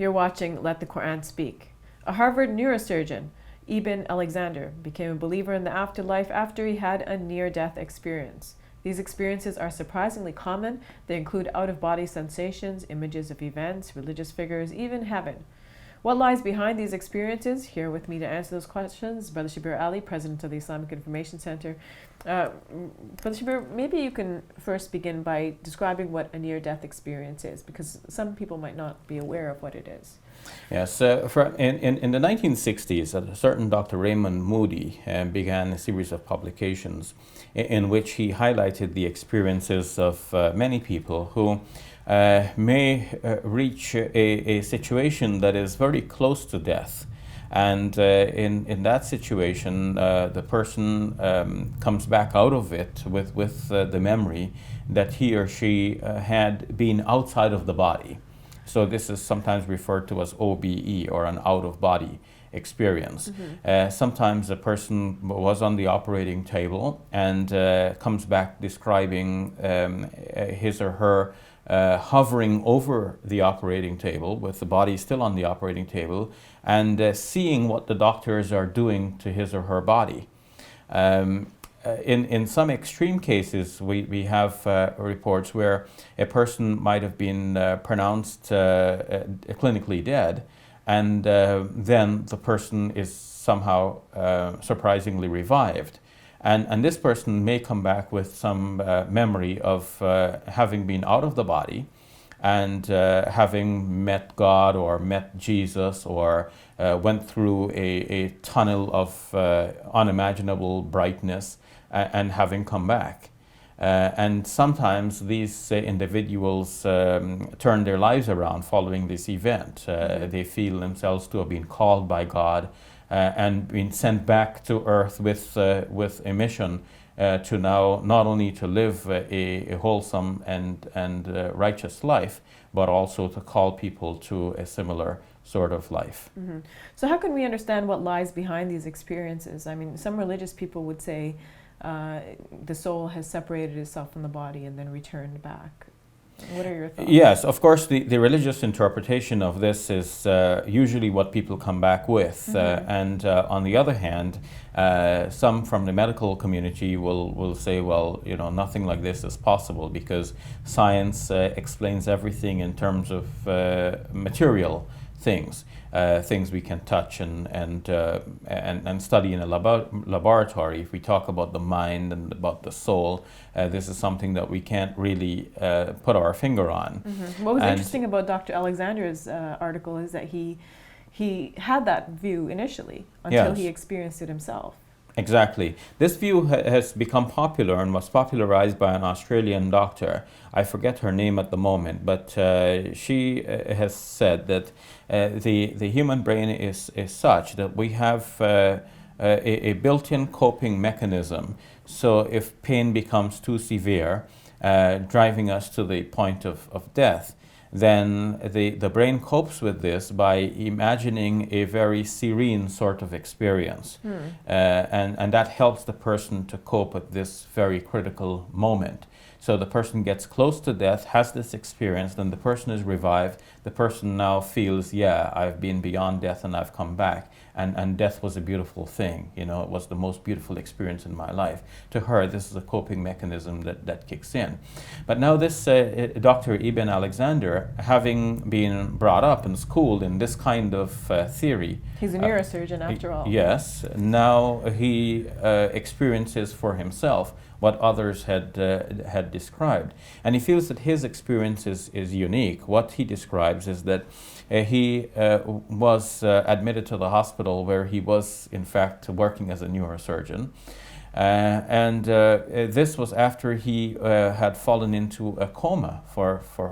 You're watching Let the Quran Speak. A Harvard neurosurgeon, Ibn Alexander, became a believer in the afterlife after he had a near-death experience. These experiences are surprisingly common. They include out-of-body sensations, images of events, religious figures, even heaven. What lies behind these experiences? Here with me to answer those questions, Brother Shabir Ali, President of the Islamic Information Center. Brother Shabir, maybe you can first begin by describing what a near-death experience is, because some people might not be aware of what it is. Yes, in the 1960s, a certain Dr. Raymond Moody began a series of publications in which he highlighted the experiences of many people who may reach a situation that is very close to death. And in that situation, the person comes back out of it with the memory that he or she had been outside of the body. So this is sometimes referred to as OBE, or an out-of-body experience. Mm-hmm. Sometimes a person was on the operating table and comes back describing his or her hovering over the operating table with the body still on the operating table and seeing what the doctors are doing to his or her body. In some extreme cases, we have reports where a person might have been pronounced clinically dead, and then the person is somehow surprisingly revived. And this person may come back with some memory of having been out of the body and having met God or met Jesus or went through a tunnel of unimaginable brightness and having come back. And sometimes these individuals turn their lives around following this event. They feel themselves to have been called by God and been sent back to earth with a mission to now not only to live a wholesome and righteous life, but also to call people to a similar sort of life. Mm-hmm. So how can we understand what lies behind these experiences? I mean, some religious people would say the soul has separated itself from the body and then returned back. What are your thoughts? Yes, of course, the religious interpretation of this is usually what people come back with. Mm-hmm. And on the other hand, some from the medical community will say, well, you know, nothing like this is possible because science explains everything in terms of material things. Things we can touch and study in a laboratory. If we talk about the mind and about the soul, this is something that we can't really put our finger on. Mm-hmm. What was interesting about Dr. Alexander's article is that he had that view initially until yes. he experienced it himself. Exactly. This view has become popular and was popularized by an Australian doctor. I forget her name at the moment, but she has said that the human brain is such that we have a built-in coping mechanism. So if pain becomes too severe, driving us to the point of death, then the brain copes with this by imagining a very serene sort of experience. And that helps the person to cope with this very critical moment. So the person gets close to death, has this experience, then the person is revived. The person now feels, yeah, I've been beyond death and I've come back. And death was a beautiful thing. You know, it was the most beautiful experience in my life. To her, this is a coping mechanism that kicks in. But now this Dr. Ibn Alexander, having been brought up and schooled in this kind of theory. He's a neurosurgeon after all. Yes. Now he experiences for himself what others had described. And he feels that his experience is unique. What he describes is that he was admitted to the hospital where he was, in fact, working as a neurosurgeon. And this was after he had fallen into a coma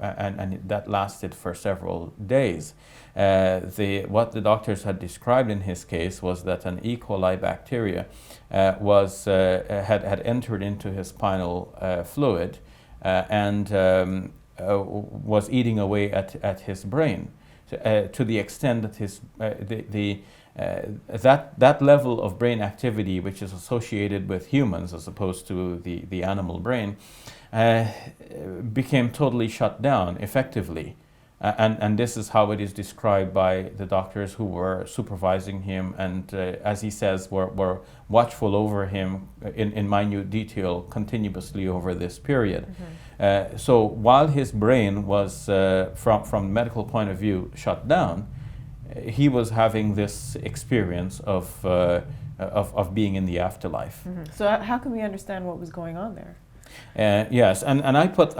and that lasted for several days. What the doctors had described in his case was that an E. coli bacteria had entered into his spinal fluid and was eating away at his brain to the extent that that level of brain activity, which is associated with humans as opposed to the animal brain, became totally shut down effectively. And this is how it is described by the doctors who were supervising him and, as he says, were watchful over him in minute detail continuously over this period. So while his brain was, from medical point of view, shut down, he was having this experience of being in the afterlife. So how can we understand what was going on there? Yes, and I put,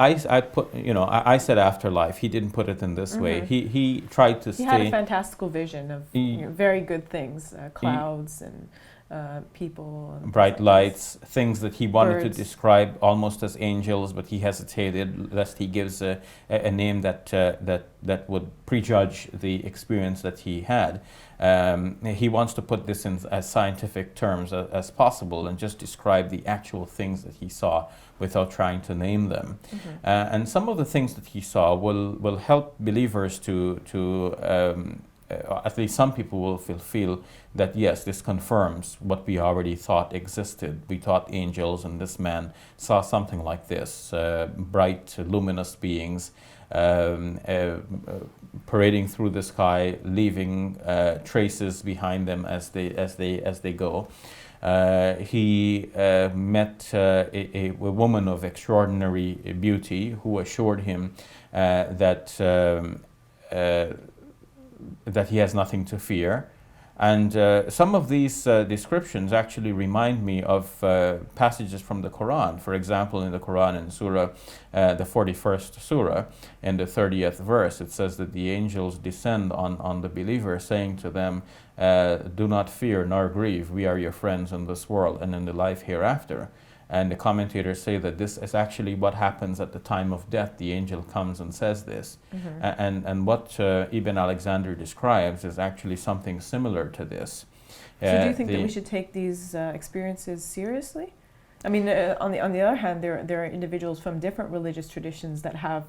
you know, I said afterlife. He didn't put it in this way. He tried to He stay. had a fantastical vision of very good things, clouds and people. And bright lights, things that he wanted Birds. to describe almost as angels, but he hesitated lest he gives a name that would prejudge the experience that he had. He wants to put this in as scientific terms as possible and just describe the actual things that he saw without trying to name them. And some of the things that he saw will help believers to at least some people will feel that yes, this confirms what we already thought existed. We thought angels, and this man saw something like this: bright, luminous beings parading through the sky, leaving traces behind them as they go. He met a woman of extraordinary beauty who assured him that he has nothing to fear. And some of these descriptions actually remind me of passages from the Quran. For example, in the Quran, in Surah, the 41st Surah, in the 30th verse, it says that the angels descend on the believer, saying to them, do not fear nor grieve, we are your friends in this world and in the life hereafter. And the commentators say that this is actually what happens at the time of death. The angel comes and says this. And what Ibn Alexander describes is actually something similar to this. So do you think that we should take these experiences seriously? I mean, on the other hand, there are individuals from different religious traditions that have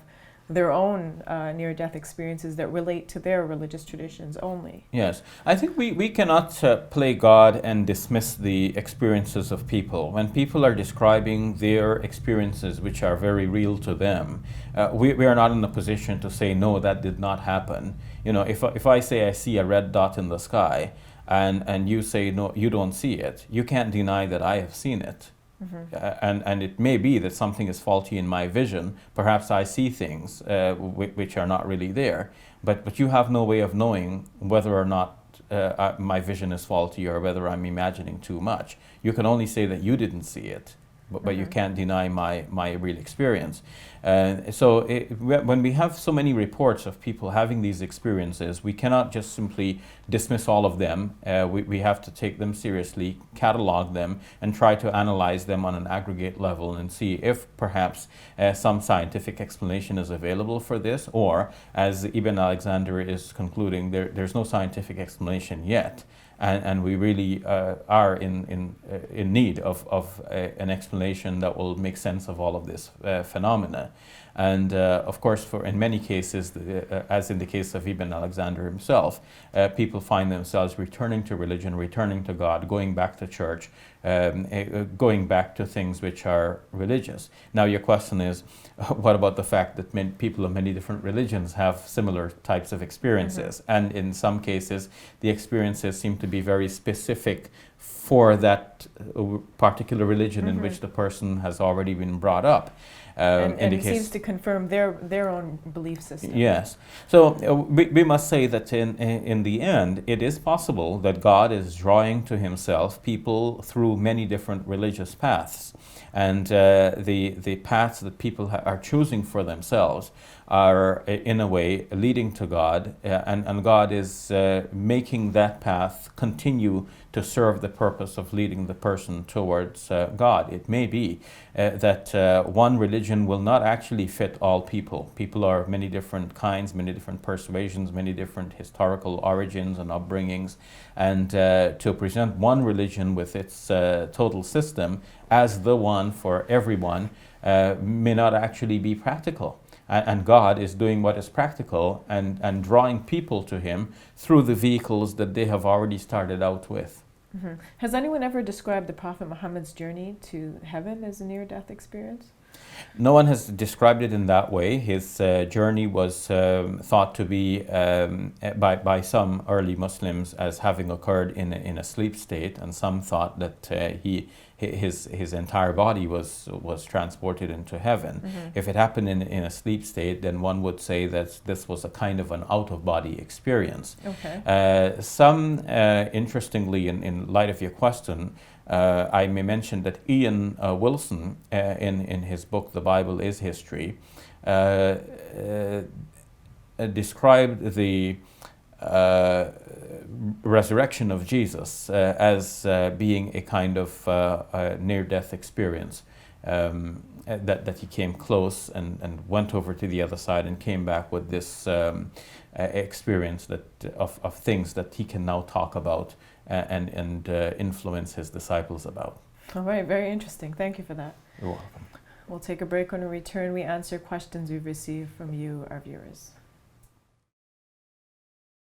their own near-death experiences that relate to their religious traditions only. Yes, I think we cannot play God and dismiss the experiences of people. When people are describing their experiences, which are very real to them, we are not in a position to say, no, that did not happen. You know, if I say I see a red dot in the sky, and you say, no, you don't see it, you can't deny that I have seen it. And it may be that something is faulty in my vision. Perhaps I see things which are not really there. But you have no way of knowing whether or not my vision is faulty or whether I'm imagining too much. You can only say that you didn't see it, but you can't deny my real experience. So when we have so many reports of people having these experiences, we cannot just simply dismiss all of them. We have to take them seriously, catalog them, and try to analyze them on an aggregate level and see if perhaps some scientific explanation is available for this, or as Ibn Alexander is concluding, there's no scientific explanation yet. And we really are in need of an explanation that will make sense of all of this phenomena. And of course, in many cases, as in the case of Ibn Alexander himself, people find themselves returning to religion, returning to God, going back to church, going back to things which are religious. Now your question is, what about the fact that people of many different religions have similar types of experiences? And in some cases, the experiences seem to be very specific for that particular religion in which the person has already been brought up. And it seems to confirm their own belief system. Yes. So we must say that in the end, it is possible that God is drawing to himself people through many different religious paths. And the paths that people are choosing for themselves are, in a way, leading to God. And God is making that path continue to serve the purpose of leading the person towards God. It may be that one religion will not actually fit all people. People are many different kinds, many different persuasions, many different historical origins and upbringings. And to present one religion with its total system as the one for everyone may not actually be practical. And God is doing what is practical and drawing people to him through the vehicles that they have already started out with. Has anyone ever described the Prophet Muhammad's journey to heaven as a near-death experience? No one has described it in that way. His journey was thought to be by some early Muslims as having occurred in a sleep state, and some thought that his entire body was transported into heaven. If it happened in a sleep state, then one would say that this was a kind of an out-of-body experience. Okay. Interestingly, in light of your question, I may mention that Ian Wilson, in his book The Bible is History, described the resurrection of Jesus as being a kind of near-death experience. That he came close and went over to the other side and came back with this experience of things that he can now talk about and influence his disciples about. All right, very interesting. Thank you for that. You're welcome. We'll take a break. When we return, we answer questions we've received from you, our viewers.